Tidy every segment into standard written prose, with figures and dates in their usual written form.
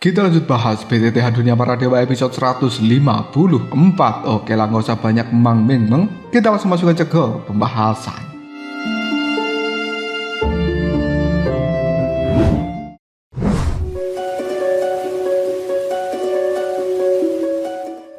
Kita lanjut bahas PTTH Dunia Para Dewa episode 154. Oke lah, gak usah banyak meng. Kita langsung masuk aja ke pembahasan.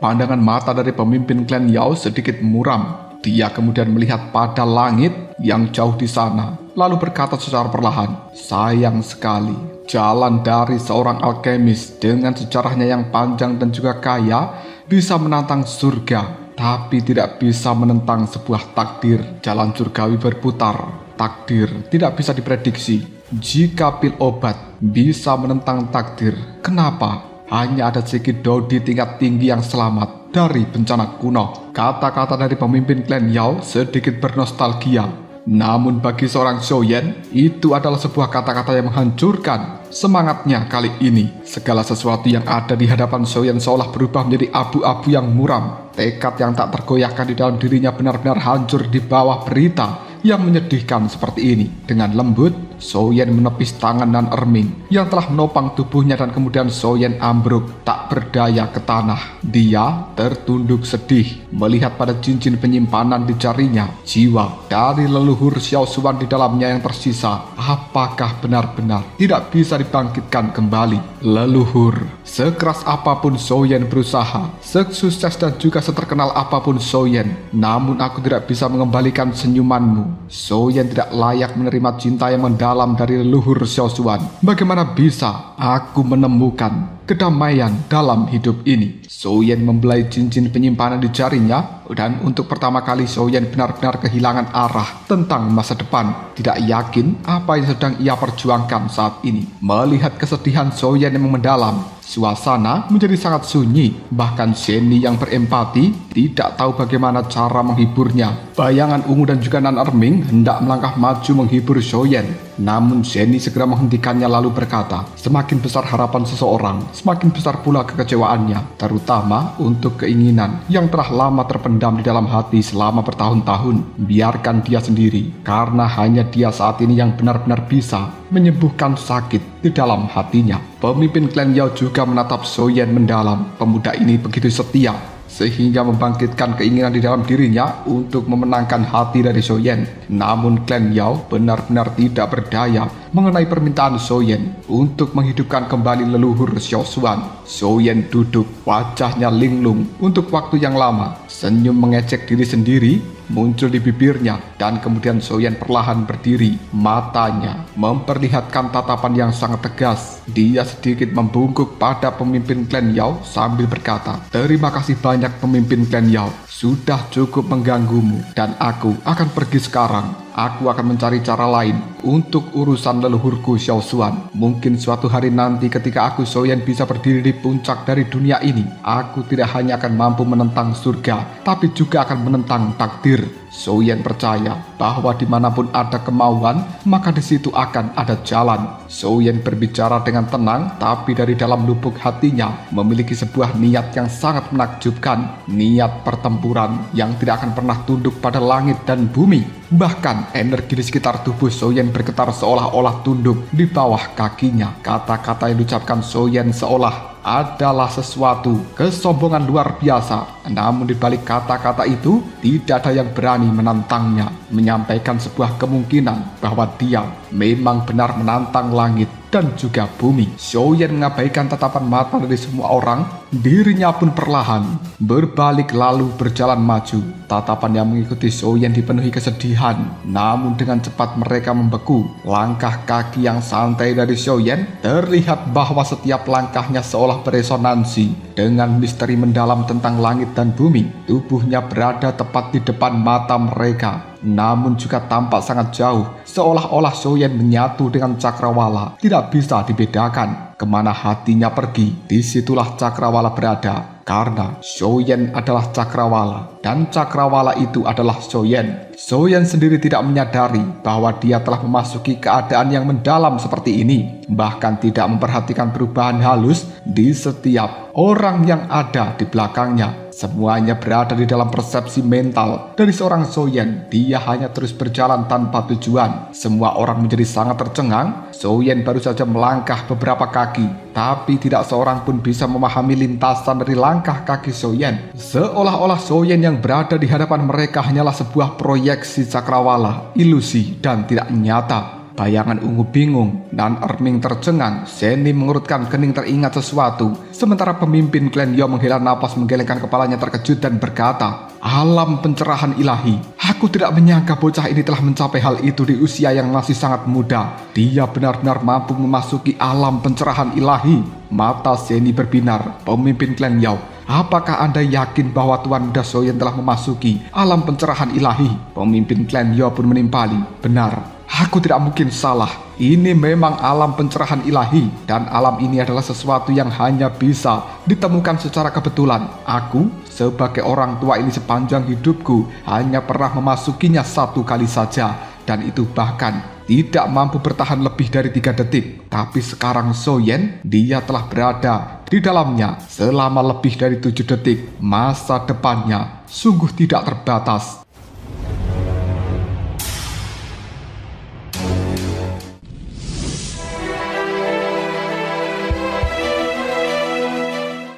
Pandangan mata dari pemimpin klan Yao sedikit muram. Dia kemudian melihat pada langit yang jauh di sana, lalu berkata secara perlahan, "Sayang sekali, jalan dari seorang alkemis dengan sejarahnya yang panjang dan juga kaya bisa menantang surga, tapi tidak bisa menentang sebuah takdir. Jalan surgawi berputar, takdir tidak bisa diprediksi. Jika pil obat bisa menentang takdir, kenapa hanya ada sedikit dodi tingkat tinggi yang selamat dari bencana kuno?" Kata-kata dari pemimpin klan Yao sedikit bernostalgia. Namun bagi seorang Xiaoyan, itu adalah sebuah kata-kata yang menghancurkan semangatnya kali ini. Segala sesuatu yang ada di hadapan Xiaoyan seolah berubah menjadi abu-abu yang muram. Tekad yang tak tergoyahkan di dalam dirinya benar-benar hancur di bawah berita yang menyedihkan seperti ini. Dengan lembut, Xiaoyan menepis tangan Nan Erming yang telah menopang tubuhnya dan kemudian Xiaoyan ambruk tak berdaya ke tanah. Dia tertunduk sedih melihat pada cincin penyimpanan di jarinya. Jiwa dari leluhur Xiao Xuan di dalamnya yang tersisa, apakah benar-benar tidak bisa dibangkitkan kembali? Leluhur, sekeras apapun Xiaoyan berusaha, sukses dan juga seterkenal apapun Xiaoyan, namun aku tidak bisa mengembalikan senyumanmu. Xiaoyan tidak layak menerima cinta yang mendalam dari leluhur Xiao Xuan. Bagaimana bisa aku menemukan kedamaian dalam hidup ini? Xiaoyan membelai cincin penyimpanan di jarinya, dan untuk pertama kali Xiaoyan benar-benar kehilangan arah tentang masa depan. Tidak yakin apa yang sedang ia perjuangkan saat ini. Melihat kesedihan Xiaoyan yang mendalam, suasana menjadi sangat sunyi. Bahkan Zhenny yang berempati tidak tahu bagaimana cara menghiburnya. Bayangan ungu dan juga Nan Erming hendak melangkah maju menghibur Xiaoyan. Namun Zhenny segera menghentikannya lalu berkata, "Semakin besar harapan seseorang, semakin besar pula kekecewaannya, terutama untuk keinginan yang telah lama terpendam di dalam hati selama bertahun-tahun. Biarkan dia sendiri, karena hanya dia saat ini yang benar-benar bisa menyembuhkan sakit di dalam hatinya." Pemimpin klan Yao juga menatap Xiaoyan mendalam. Pemuda ini begitu setia sehingga membangkitkan keinginan di dalam dirinya untuk memenangkan hati dari Xiaoyan. Namun klan Yao benar-benar tidak berdaya mengenai permintaan Xiaoyan untuk menghidupkan kembali leluhur Xiao Xuan. Xiaoyan duduk, wajahnya linglung untuk waktu yang lama. Senyum mengecek diri sendiri muncul di bibirnya, dan kemudian Xiaoyan perlahan berdiri. Matanya memperlihatkan tatapan yang sangat tegas. Dia sedikit membungkuk pada pemimpin klan Yao sambil berkata, "Terima kasih banyak pemimpin klan Yao, sudah cukup mengganggumu, dan aku akan pergi sekarang. Aku akan mencari cara lain untuk urusan leluhurku Xiao Xuan. Mungkin suatu hari nanti ketika aku Xiaoyan bisa berdiri di puncak dari dunia ini, aku tidak hanya akan mampu menentang surga, tapi juga akan menentang takdir." Xiaoyan percaya bahwa dimanapun ada kemauan, maka di situ akan ada jalan. Xiaoyan berbicara dengan tenang, tapi dari dalam lubuk hatinya memiliki sebuah niat yang sangat menakjubkan. Niat pertempuran yang tidak akan pernah tunduk pada langit dan bumi. Bahkan energi di sekitar tubuh Xiaoyan bergetar seolah-olah tunduk di bawah kakinya. Kata-kata yang diucapkan Xiaoyan seolah adalah sesuatu kesombongan luar biasa. Namun di balik kata-kata itu, tidak ada yang berani menantangnya, menyampaikan sebuah kemungkinan bahwa dia memang benar menantang langit dan juga bumi. Xiaoyan mengabaikan tatapan mata dari semua orang. Dirinya pun perlahan berbalik lalu berjalan maju. Tatapan yang mengikuti Xiaoyan dipenuhi kesedihan, namun dengan cepat mereka membeku. Langkah kaki yang santai dari Xiaoyan terlihat bahwa setiap langkahnya seolah beresonansi dengan misteri mendalam tentang langit dan bumi. Tubuhnya berada tepat di depan mata mereka, namun juga tampak sangat jauh, seolah-olah Xiaoyan menyatu dengan cakrawala. Tidak bisa dibedakan kemana hatinya pergi, disitulah cakrawala berada. Karena Xiaoyan adalah cakrawala, dan cakrawala itu adalah Xiaoyan. Xiaoyan sendiri tidak menyadari bahwa dia telah memasuki keadaan yang mendalam seperti ini, bahkan tidak memperhatikan perubahan halus di setiap orang yang ada di belakangnya. Semuanya berada di dalam persepsi mental dari seorang Soyen. Dia hanya terus berjalan tanpa tujuan. Semua orang menjadi sangat tercengang. Soyen baru saja melangkah beberapa kaki, tapi tidak seorang pun bisa memahami lintasan dari langkah kaki Soyen. Seolah-olah Soyen yang berada di hadapan mereka hanyalah sebuah proyeksi cakrawala, ilusi, dan tidak nyata. Bayangan ungu bingung, Nan Erming tercengang, Seni mengurutkan kening teringat sesuatu. Sementara pemimpin klan Yao menghela napas menggelengkan kepalanya terkejut dan berkata, "Alam pencerahan ilahi. Aku tidak menyangka bocah ini telah mencapai hal itu di usia yang masih sangat muda. Dia benar-benar mampu memasuki alam pencerahan ilahi." Mata Seni berbinar. Pemimpin klan Yao, "Apakah Anda yakin bahwa Tuan Muda Soyen telah memasuki alam pencerahan ilahi?" Pemimpin klan Yao pun menimpali, "Benar. Aku tidak mungkin salah. Ini memang alam pencerahan ilahi, dan alam ini adalah sesuatu yang hanya bisa ditemukan secara kebetulan. Aku, sebagai orang tua ini sepanjang hidupku, hanya pernah memasukinya satu kali saja, dan itu bahkan tidak mampu bertahan lebih dari 3 detik. Tapi sekarang Soyen, dia telah berada di dalamnya selama lebih dari 7 detik. Masa depannya sungguh tidak terbatas."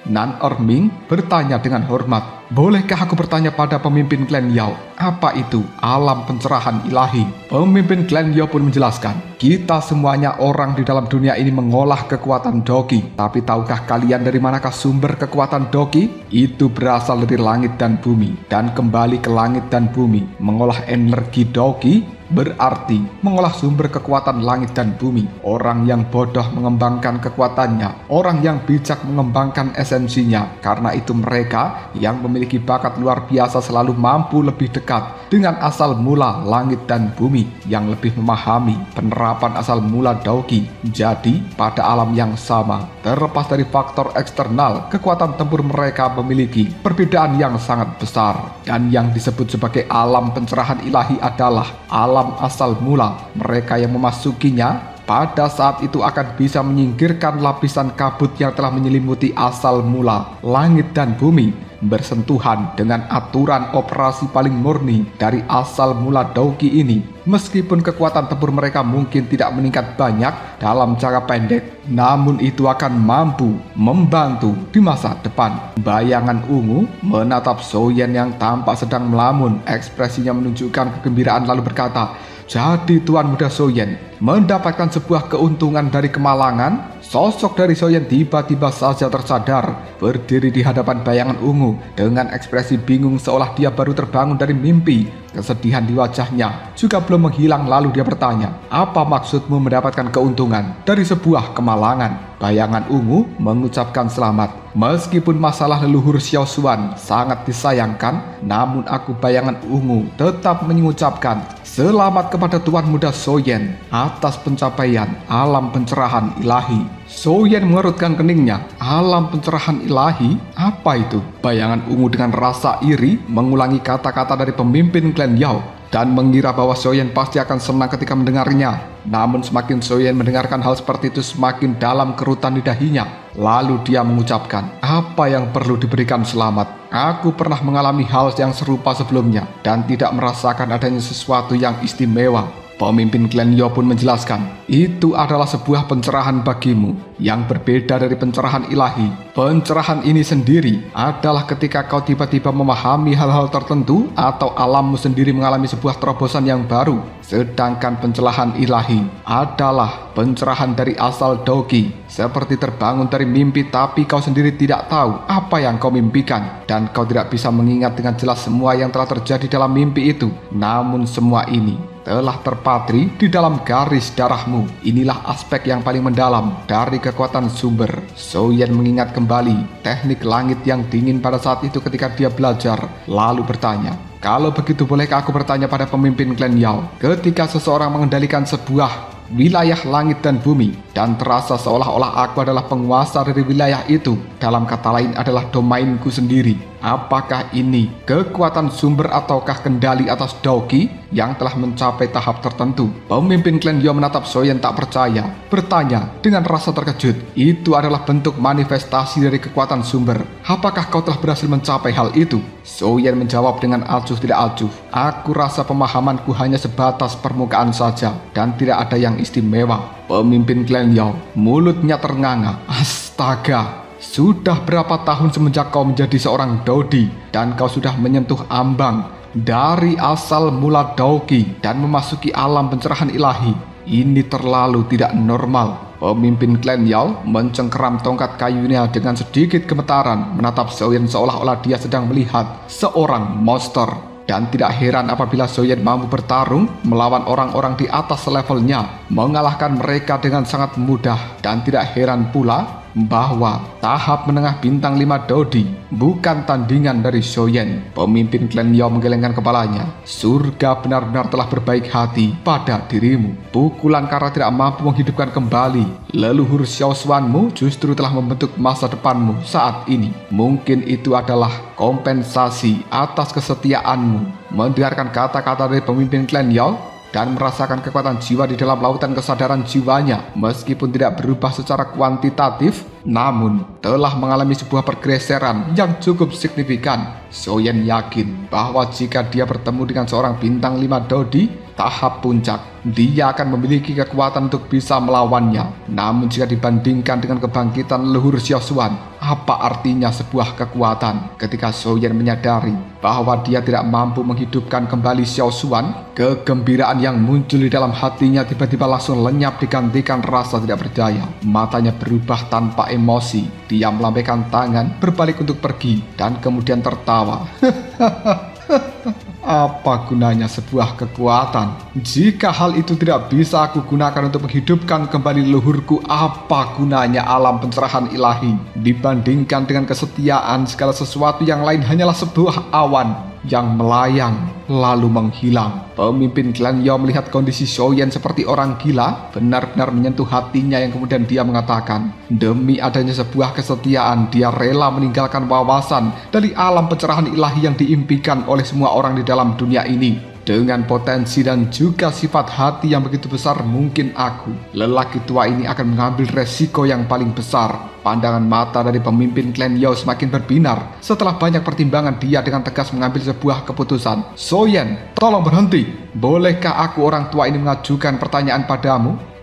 Nan Erming bertanya dengan hormat, "Bolehkah aku bertanya pada pemimpin klan Yao, apa itu alam pencerahan ilahi?" Pemimpin klan Yao pun menjelaskan, "Kita semuanya orang di dalam dunia ini mengolah kekuatan Doqi. Tapi tahukah kalian dari manakah sumber kekuatan Doqi? Itu berasal dari langit dan bumi, dan kembali ke langit dan bumi. Mengolah energi Doqi berarti mengolah sumber kekuatan langit dan bumi. Orang yang bodoh mengembangkan kekuatannya, orang yang bijak mengembangkan esensinya. Karena itu mereka yang memiliki bakat luar biasa selalu mampu lebih dekat dengan asal mula langit dan bumi, yang lebih memahami penerapan asal mula Doqi. Jadi pada alam yang sama, terlepas dari faktor eksternal, kekuatan tempur mereka memiliki perbedaan yang sangat besar. Dan yang disebut sebagai alam pencerahan ilahi adalah alam asal mula. Mereka yang memasukinya pada saat itu akan bisa menyingkirkan lapisan kabut yang telah menyelimuti asal mula langit dan bumi, bersentuhan dengan aturan operasi paling murni dari asal mula Doqi ini. Meskipun kekuatan tempur mereka mungkin tidak meningkat banyak dalam jangka pendek, namun itu akan mampu membantu di masa depan. Bayangan ungu menatap Soyen yang tampak sedang melamun. Ekspresinya menunjukkan kegembiraan lalu berkata, "Jadi Tuan Muda Soyen mendapatkan sebuah keuntungan dari kemalangan?" Sosok dari Soyen tiba-tiba saja tersadar, berdiri di hadapan bayangan ungu dengan ekspresi bingung seolah dia baru terbangun dari mimpi. Kesedihan di wajahnya juga belum menghilang, lalu dia bertanya, "Apa maksudmu mendapatkan keuntungan dari sebuah kemalangan?" Bayangan ungu mengucapkan selamat. "Meskipun masalah leluhur Xiao Xuan sangat disayangkan, namun aku bayangan ungu tetap mengucapkan selamat kepada Tuan Muda Soyen atas pencapaian alam pencerahan ilahi." Soyen mengerutkan keningnya. Alam pencerahan ilahi? Apa itu? Bayangan ungu dengan rasa iri mengulangi kata-kata dari pemimpin klan Yao dan mengira bahwa Soyen pasti akan senang ketika mendengarnya. Namun semakin Soyen mendengarkan hal seperti itu, semakin dalam kerutan di dahinya. Lalu dia mengucapkan, "Apa yang perlu diberikan selamat? Aku pernah mengalami hal yang serupa sebelumnya dan tidak merasakan adanya sesuatu yang istimewa." Pemimpin klan Yao pun menjelaskan, "Itu adalah sebuah pencerahan bagimu yang berbeda dari pencerahan ilahi. Pencerahan ini sendiri adalah ketika kau tiba-tiba memahami hal-hal tertentu atau alammu sendiri mengalami sebuah terobosan yang baru. Sedangkan pencerahan ilahi adalah pencerahan dari asal Doqi, seperti terbangun dari mimpi tapi kau sendiri tidak tahu apa yang kau mimpikan, dan kau tidak bisa mengingat dengan jelas semua yang telah terjadi dalam mimpi itu. Namun semua ini telah terpatri di dalam garis darahmu. Inilah aspek yang paling mendalam dari kekuatan sumber." Soyen mengingat kembali teknik langit yang dingin pada saat itu ketika dia belajar, lalu bertanya, "Kalau begitu bolehkah aku bertanya pada pemimpin klan Yao, ketika seseorang mengendalikan sebuah wilayah langit dan bumi, dan terasa seolah-olah aku adalah penguasa dari wilayah itu. Dalam kata lain adalah domainku sendiri. Apakah ini kekuatan sumber ataukah kendali atas Doki yang telah mencapai tahap tertentu? Pemimpin klan Yao menatap Soyen tak percaya, bertanya dengan rasa terkejut. Itu adalah bentuk manifestasi dari kekuatan sumber. Apakah kau telah berhasil mencapai hal itu? Soyen menjawab dengan acuh tidak acuh. Aku rasa pemahamanku hanya sebatas permukaan saja dan tidak ada yang istimewa. Pemimpin klan Yao mulutnya ternganga. Astaga, sudah berapa tahun semenjak kau menjadi seorang Dodi dan kau sudah menyentuh ambang dari asal mula Doki dan memasuki alam pencerahan ilahi? Ini terlalu tidak normal. Pemimpin klan Yao mencengkeram tongkat kayunya dengan sedikit gemetaran, menatap Soyen seolah-olah dia sedang melihat seorang monster. Dan tidak heran apabila Soyen mampu bertarung melawan orang-orang di atas levelnya, mengalahkan mereka dengan sangat mudah. Dan tidak heran pula bahwa tahap menengah bintang 5 Dodi bukan tandingan dari Soyen. Pemimpin klan Yao menggelengkan kepalanya. Surga benar-benar telah berbaik hati pada dirimu. Pukulan karena tidak mampu menghidupkan kembali leluhur Xiao Xuanmu justru telah membentuk masa depanmu saat ini. Mungkin itu adalah kompensasi atas kesetiaanmu. Mendengarkan kata-kata dari pemimpin klan Yao dan merasakan kekuatan jiwa di dalam lautan kesadaran jiwanya, meskipun tidak berubah secara kuantitatif, namun telah mengalami sebuah pergeseran yang cukup signifikan. Soyen yakin bahwa jika dia bertemu dengan seorang bintang 5 Dodi tahap puncak, dia akan memiliki kekuatan untuk bisa melawannya. Namun jika dibandingkan dengan kebangkitan leluhur Xiao Xuan, apa artinya sebuah kekuatan? Ketika Soyen menyadari bahwa dia tidak mampu menghidupkan kembali Xiao Xuan, kegembiraan yang muncul di dalam hatinya tiba-tiba langsung lenyap digantikan rasa tidak berdaya. Matanya berubah tanpa emosi. Dia melambaikan tangan, berbalik untuk pergi, dan kemudian tertawa. Apa gunanya sebuah kekuatan jika hal itu tidak bisa aku gunakan untuk menghidupkan kembali leluhurku? Apa gunanya alam pencerahan ilahi dibandingkan dengan kesetiaan? Segala sesuatu yang lain hanyalah sebuah awan yang melayang lalu menghilang. Pemimpin klan Yao melihat kondisi Soyen seperti orang gila, benar-benar menyentuh hatinya yang kemudian dia mengatakan, demi adanya sebuah kesetiaan, dia rela meninggalkan wawasan dari alam pencerahan ilahi yang diimpikan oleh semua orang di dalam dunia ini. Dengan potensi dan juga sifat hati yang begitu besar, mungkin aku, lelaki tua ini akan mengambil resiko yang paling besar. Pandangan mata dari pemimpin klan Yao semakin berbinar. Setelah banyak pertimbangan, dia dengan tegas mengambil sebuah keputusan. Soyen, tolong berhenti. Bolehkah aku orang tua ini mengajukan pertanyaan padamu?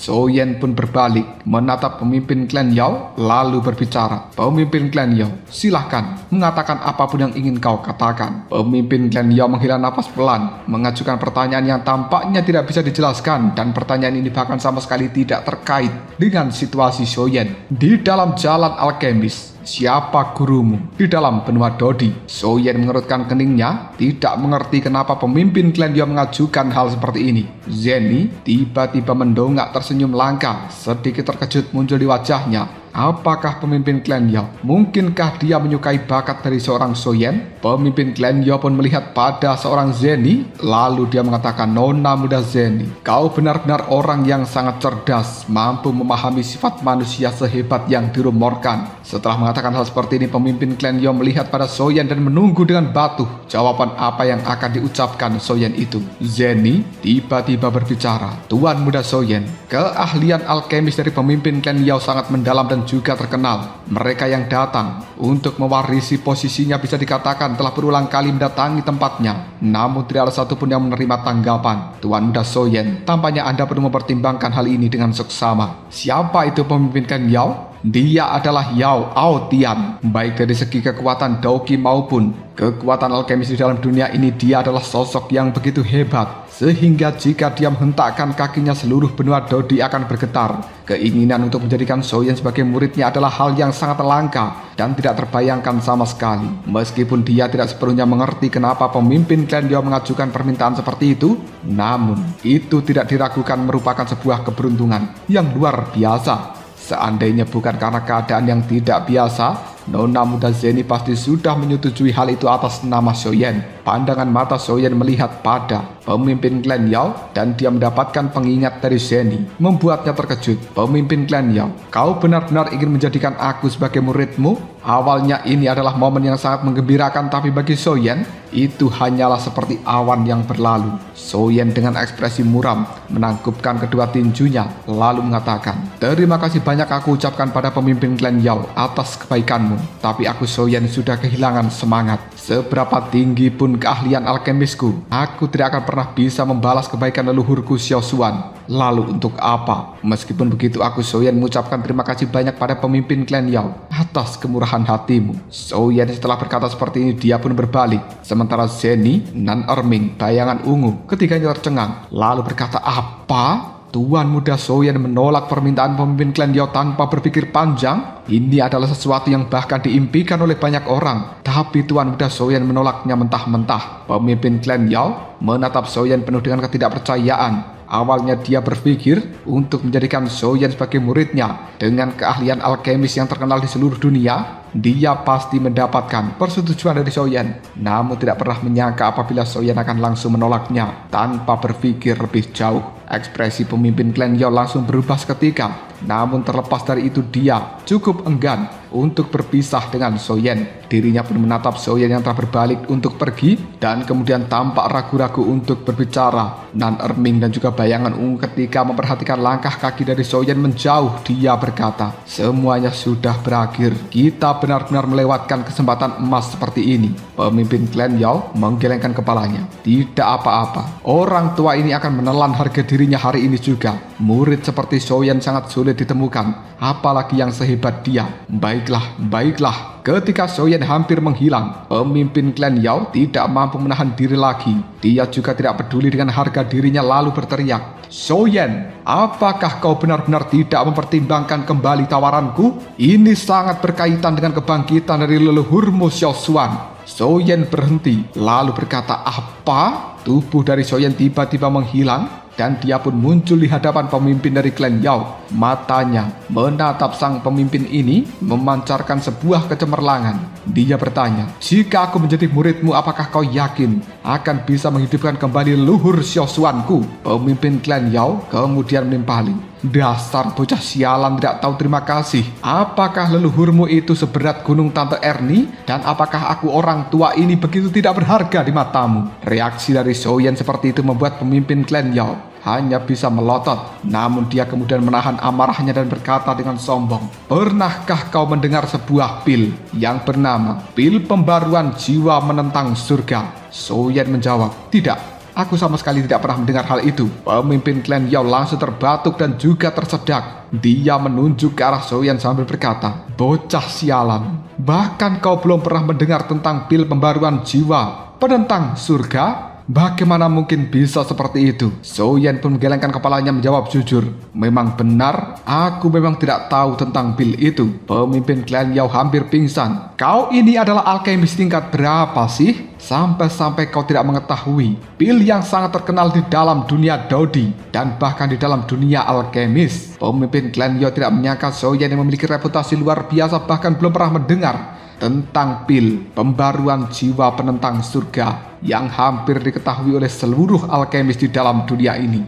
Soyen pun berbalik, menatap pemimpin klan Yao, lalu berbicara. Pemimpin klan Yao, silahkan, mengatakan apapun yang ingin kau katakan. Pemimpin klan Yao menghela nafas pelan, mengajukan pertanyaan yang tampaknya tidak bisa dijelaskan, dan pertanyaan ini bahkan sama sekali tidak terkait dengan situasi Soyen. Di dalam jalan alkemis, siapa gurumu di dalam benua Dodi? Soyen mengerutkan keningnya, tidak mengerti kenapa pemimpin klan Yao mengajukan hal seperti ini. Zenny tiba-tiba mendongak tersenyum langka, sedikit terkejut muncul di wajahnya. Apakah pemimpin klan Yao? Mungkinkah dia menyukai bakat dari seorang Soyen? Pemimpin klan Yao pun melihat pada seorang Zenny, lalu dia mengatakan, Nona muda Zenny, kau benar-benar orang yang sangat cerdas, mampu memahami sifat manusia sehebat yang dirumorkan. Setelah mengatakan hal seperti ini, pemimpin klan Yao melihat pada Soyen dan menunggu dengan batu jawaban apa yang akan diucapkan Soyen itu. Zenny tiba-tiba berbicara, Tuan muda Soyen, keahlian alkemis dari pemimpin klan Yao sangat mendalam dan juga terkenal. Mereka yang datang untuk mewarisi posisinya bisa dikatakan telah berulang kali mendatangi tempatnya, namun tidak ada satupun yang menerima tanggapan. Tuan muda Soyen, tampaknya Anda perlu mempertimbangkan hal ini dengan seksama. Siapa itu pemimpin klan Yao? Dia adalah Yao Aotian. Baik dari segi kekuatan Doki maupun kekuatan alkemis di dalam dunia ini, dia adalah sosok yang begitu hebat, sehingga jika dia menghentakkan kakinya seluruh benua Dodi akan bergetar. Keinginan untuk menjadikan Soyen sebagai muridnya adalah hal yang sangat langka dan tidak terbayangkan sama sekali. Meskipun dia tidak sepenuhnya mengerti kenapa pemimpin klan Yao mengajukan permintaan seperti itu, namun itu tidak diragukan merupakan sebuah keberuntungan yang luar biasa. Seandainya bukan karena keadaan yang tidak biasa, Nona muda Zeni pasti sudah menyetujui hal itu atas nama Xiaoyan. Pandangan mata Xiaoyan melihat pada pemimpin klan Yao dan dia mendapatkan pengingat dari Zeni, membuatnya terkejut. Pemimpin klan Yao, kau benar-benar ingin menjadikan aku sebagai muridmu? Awalnya ini adalah momen yang sangat menggembirakan, tapi bagi Xiaoyan itu hanyalah seperti awan yang berlalu. Xiaoyan dengan ekspresi muram menangkupkan kedua tinjunya lalu mengatakan, terima kasih banyak aku ucapkan pada pemimpin klan Yao atas kebaikanmu, tapi aku Xiaoyan sudah kehilangan semangat. Seberapa tinggi pun keahlian alkemisku, aku tidak akan pernah bisa membalas kebaikan leluhurku Xiao Xuan. Lalu untuk apa? Meskipun begitu, aku Xiaoyan mengucapkan terima kasih banyak pada pemimpin klan Yao atas kemurahan hatimu. Xiaoyan setelah berkata seperti ini dia pun berbalik. Sementara Zeni, Nan Erming, bayangan ungu, ketiganya tercengang lalu berkata, apa? Tuan muda Xiaoyan menolak permintaan pemimpin klan Yao tanpa berpikir panjang? Ini adalah sesuatu yang bahkan diimpikan oleh banyak orang. Tapi Tuan muda Xiaoyan menolaknya mentah-mentah. Pemimpin klan Yao menatap Xiaoyan penuh dengan ketidakpercayaan. Awalnya dia berpikir untuk menjadikan Xiaoyan sebagai muridnya. Dengan keahlian alkemis yang terkenal di seluruh dunia, dia pasti mendapatkan persetujuan dari Xiaoyan. Namun tidak pernah menyangka apabila Xiaoyan akan langsung menolaknya tanpa berpikir lebih jauh. Ekspresi pemimpin klan Yao langsung berubah seketika. Namun terlepas dari itu dia cukup enggan untuk berpisah dengan Xiaoyan. Dirinya pun menatap Xiaoyan yang telah berbalik untuk pergi dan kemudian tampak ragu-ragu untuk berbicara. Nan Erming dan juga bayangan ungu ketika memperhatikan langkah kaki dari Xiaoyan menjauh, dia berkata, semuanya sudah berakhir. Kita benar-benar melewatkan kesempatan emas seperti ini. Pemimpin klan Yao menggelengkan kepalanya. Tidak apa-apa. Orang tua ini akan menelan harga dirinya hari ini juga. Murid seperti Xiaoyan sangat sulit ditemukan, apalagi yang sehebat dia. Baiklah. Ketika Xiaoyan hampir menghilang, pemimpin klan Yao tidak mampu menahan diri lagi. Dia juga tidak peduli dengan harga dirinya lalu berteriak, Xiaoyan, apakah kau benar-benar tidak mempertimbangkan kembali tawaranku? Ini sangat berkaitan dengan kebangkitan dari leluhurmu Xiao Xuan. Xiaoyan berhenti lalu berkata, apa? Tubuh dari Xiaoyan tiba-tiba menghilang dan dia pun muncul di hadapan pemimpin dari klan Yao. Matanya menatap sang pemimpin ini memancarkan sebuah kecemerlangan. Dia bertanya, jika aku menjadi muridmu, apakah kau yakin akan bisa menghidupkan kembali leluhur Xiao Xuanku? Pemimpin klan Yao kemudian menimpali, dasar bocah sialan tidak tahu terima kasih. Apakah leluhurmu itu seberat gunung Tante Ernie? Dan apakah aku orang tua ini begitu tidak berharga di matamu? Reaksi dari Xiaoyan seperti itu membuat pemimpin klan Yao hanya bisa melotot. Namun dia kemudian menahan amarahnya dan berkata dengan sombong, pernahkah kau mendengar sebuah pil yang bernama pil pembaruan jiwa menentang surga? Xiaoyan menjawab, tidak. Aku sama sekali tidak pernah mendengar hal itu. Pemimpin klan Yao langsung terbatuk dan juga tersedak. Dia menunjuk ke arah Xiaoyan sambil berkata, bocah sialan, bahkan kau belum pernah mendengar tentang pil pembaruan jiwa penentang surga? Bagaimana mungkin bisa seperti itu? Xiaoyan pun menggelengkan kepalanya menjawab jujur, memang benar, aku memang tidak tahu tentang pil itu. Pemimpin klan Yao hampir pingsan. Kau ini adalah alkemis tingkat berapa sih? Sampai-sampai kau tidak mengetahui pil yang sangat terkenal di dalam dunia Dodi dan bahkan di dalam dunia alkemis. Pemimpin klan Yao tidak menyangka Xiaoyan yang memiliki reputasi luar biasa bahkan belum pernah mendengar tentang pil pembaruan jiwa penentang surga yang hampir diketahui oleh seluruh alkemis di dalam dunia ini.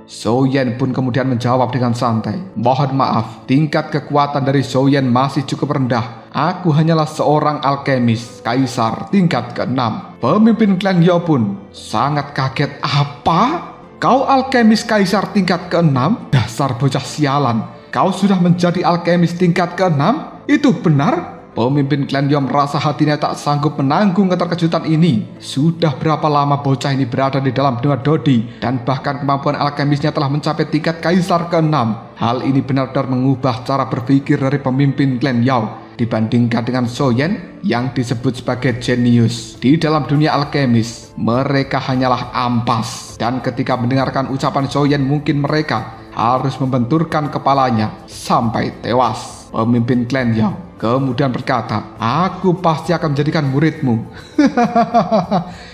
Xiaoyan pun kemudian menjawab dengan santai, mohon maaf, tingkat kekuatan dari Xiaoyan masih cukup rendah. Aku hanyalah seorang alkemis kaisar tingkat ke-6. Pemimpin klan Yao pun sangat kaget. Apa? Kau alkemis kaisar tingkat ke-6? Dasar bocah sialan. Kau sudah menjadi alkemis tingkat ke-6? Itu benar? Pemimpin klan Yao merasa hatinya tak sanggup menanggung keterkejutan ini. Sudah berapa lama bocah ini berada di dalam dunia Dodi dan bahkan kemampuan alkemisnya telah mencapai tingkat kaisar ke-6. Hal ini benar-benar mengubah cara berpikir dari pemimpin klan Yao dibandingkan dengan Xiaoyan yang disebut sebagai jenius. Di dalam dunia alkemis, mereka hanyalah ampas. Dan ketika mendengarkan ucapan Xiaoyan, mungkin mereka harus membenturkan kepalanya sampai tewas. Pemimpin klan Yao kemudian berkata, "Aku pasti akan menjadikan muridmu."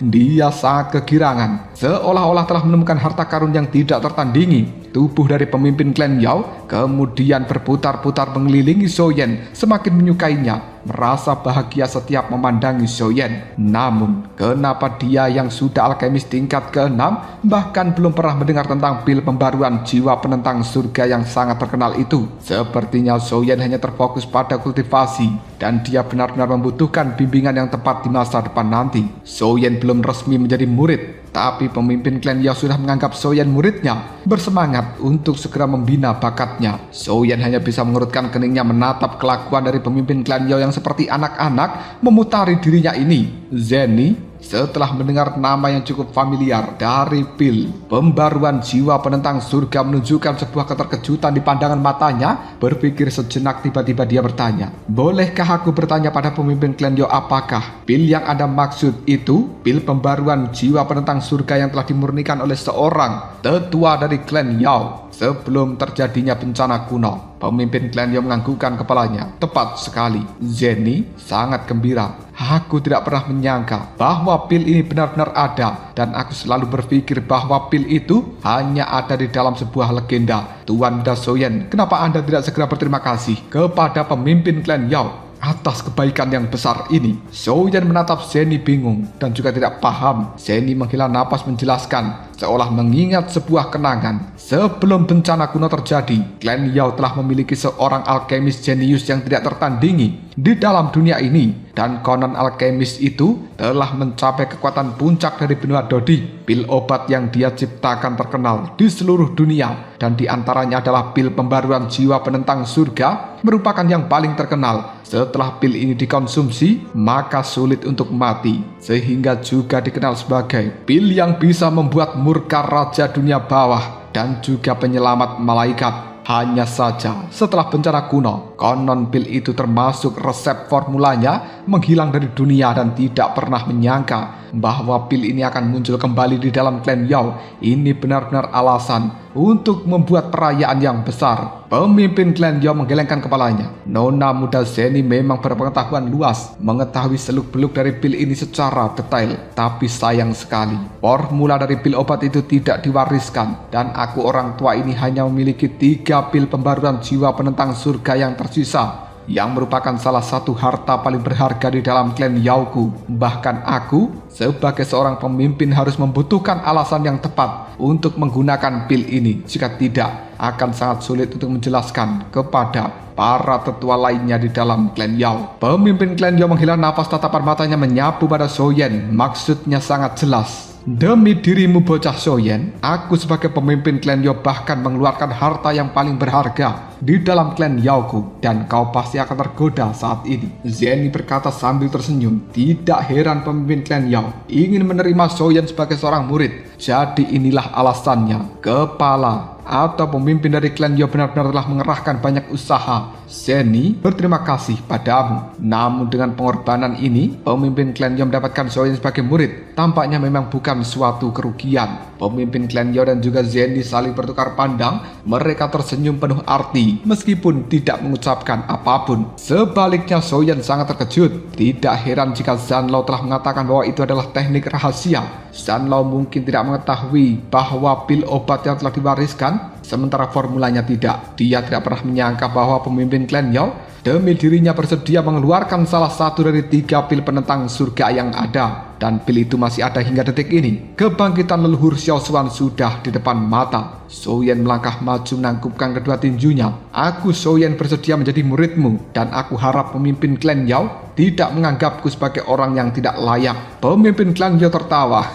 Dia sangat kegirangan, seolah-olah telah menemukan harta karun yang tidak tertandingi. Tubuh dari pemimpin klan Yao kemudian berputar-putar mengelilingi Soyen, semakin menyukainya, merasa bahagia setiap memandangi Soyen. Namun, kenapa dia yang sudah alkemis tingkat ke-6 bahkan belum pernah mendengar tentang pil pembaruan jiwa penentang surga yang sangat terkenal itu? Sepertinya Soyen hanya terfokus pada kultivasi dan dia benar-benar membutuhkan bimbingan yang tepat di masa depan nanti. Soyen belum resmi menjadi murid, tapi pemimpin klan Yao sudah menganggap Soyen muridnya, bersemangat untuk segera membina bakatnya. Soyen hanya bisa mengerutkan keningnya menatap kelakuan dari pemimpin klan Yao yang seperti anak-anak memutari dirinya ini. Zenny, setelah mendengar nama yang cukup familiar dari pil pembaruan jiwa penentang surga menunjukkan sebuah keterkejutan di pandangan matanya, berpikir sejenak tiba-tiba dia bertanya, "Bolehkah aku bertanya pada pemimpin klan Yao apakah pil yang Anda maksud itu pil pembaruan jiwa penentang surga yang telah dimurnikan oleh seorang tetua dari klan Yao sebelum terjadinya bencana kuno?" Pemimpin klan Yao menganggukkan kepalanya. "Tepat sekali." Zenny sangat gembira. "Aku tidak pernah menyangka bahwa pil ini benar-benar ada, dan aku selalu berpikir bahwa pil itu hanya ada di dalam sebuah legenda. Tuan Muda Soyen, kenapa Anda tidak segera berterima kasih kepada pemimpin klan Yao atas kebaikan yang besar ini?" Soyen menatap Zenny bingung dan juga tidak paham. Zenny menghela napas menjelaskan, seolah mengingat sebuah kenangan. Sebelum bencana kuno terjadi, klan Yao telah memiliki seorang alkemis jenius yang tidak tertandingi di dalam dunia ini, dan konon alkemis itu telah mencapai kekuatan puncak dari benua Dodi. Pil obat yang dia ciptakan terkenal di seluruh dunia, dan diantaranya adalah pil pembaruan jiwa penentang surga, merupakan yang paling terkenal. Setelah pil ini dikonsumsi, maka sulit untuk mati, sehingga juga dikenal sebagai pil yang bisa membuat murka raja dunia bawah dan juga penyelamat malaikat. Hanya saja, setelah bencana kuno, konon pil itu termasuk resep formulanya menghilang dari dunia, dan tidak pernah menyangka bahwa pil ini akan muncul kembali di dalam klan Yao. Ini benar-benar alasan untuk membuat perayaan yang besar. Pemimpin klan Yao menggelengkan kepalanya. Nona muda Zenny memang berpengetahuan luas, mengetahui seluk-beluk dari pil ini secara detail. Tapi sayang sekali, formula dari pil obat itu tidak diwariskan, dan aku orang tua ini hanya memiliki 3 pil pembaruan jiwa penentang surga yang tersisa, yang merupakan salah satu harta paling berharga di dalam klan Yaoku. Bahkan aku, sebagai seorang pemimpin, harus membutuhkan alasan yang tepat untuk menggunakan pil ini. Jika tidak, akan sangat sulit untuk menjelaskan kepada para tetua lainnya di dalam klan Yao. Pemimpin klan Yao menghela nafas, tatapan matanya menyapu pada Soyen. Maksudnya sangat jelas. "Demi dirimu bocah Soyen, aku sebagai pemimpin klan Yao bahkan mengeluarkan harta yang paling berharga di dalam klan Yaoku, dan kau pasti akan tergoda saat ini." Zenny berkata sambil tersenyum. Tidak heran pemimpin klan Yao ingin menerima Soyen sebagai seorang murid. Jadi inilah alasannya. Kepala atau pemimpin dari klan Yao benar-benar telah mengerahkan banyak usaha. Zenny berterima kasih padamu. Namun dengan pengorbanan ini, pemimpin klan Yao mendapatkan Soyen sebagai murid. Tampaknya memang bukan suatu kerugian. Pemimpin klan Yao dan juga Zenny saling bertukar pandang. Mereka tersenyum penuh arti meskipun tidak mengucapkan apapun. Sebaliknya Soyen sangat terkejut. Tidak heran jika Zanlao telah mengatakan bahwa itu adalah teknik rahasia. Zanlao mungkin tidak mengetahui bahwa pil obat yang telah diwariskan, sementara formulanya tidak. Dia tidak pernah menyangka bahwa pemimpin klan Yao demi dirinya bersedia mengeluarkan salah satu dari 3 pil penentang surga yang ada. Dan pil itu masih ada hingga detik ini. Kebangkitan leluhur Xiao Xuan sudah di depan mata. Soyen melangkah maju menangkupkan kedua tinjunya. "Aku Soyen bersedia menjadi muridmu, dan aku harap pemimpin klan Yao tidak menganggapku sebagai orang yang tidak layak." Pemimpin klan Yao tertawa.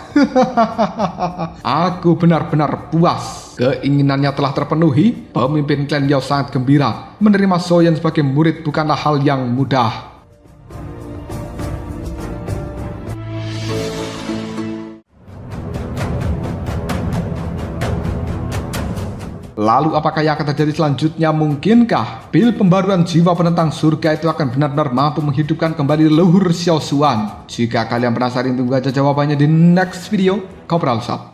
"Aku benar-benar puas." Keinginannya telah terpenuhi. Pemimpin klan Yao sangat gembira. Menerima Soyen sebagai murid bukanlah hal yang mudah. Lalu apakah yang akan terjadi selanjutnya? Mungkinkah pil pembaruan jiwa penentang surga itu akan benar-benar mampu menghidupkan kembali leluhur Xiao Xuan? Jika kalian penasaran, tunggu aja jawabannya di next video. Kau beralsat.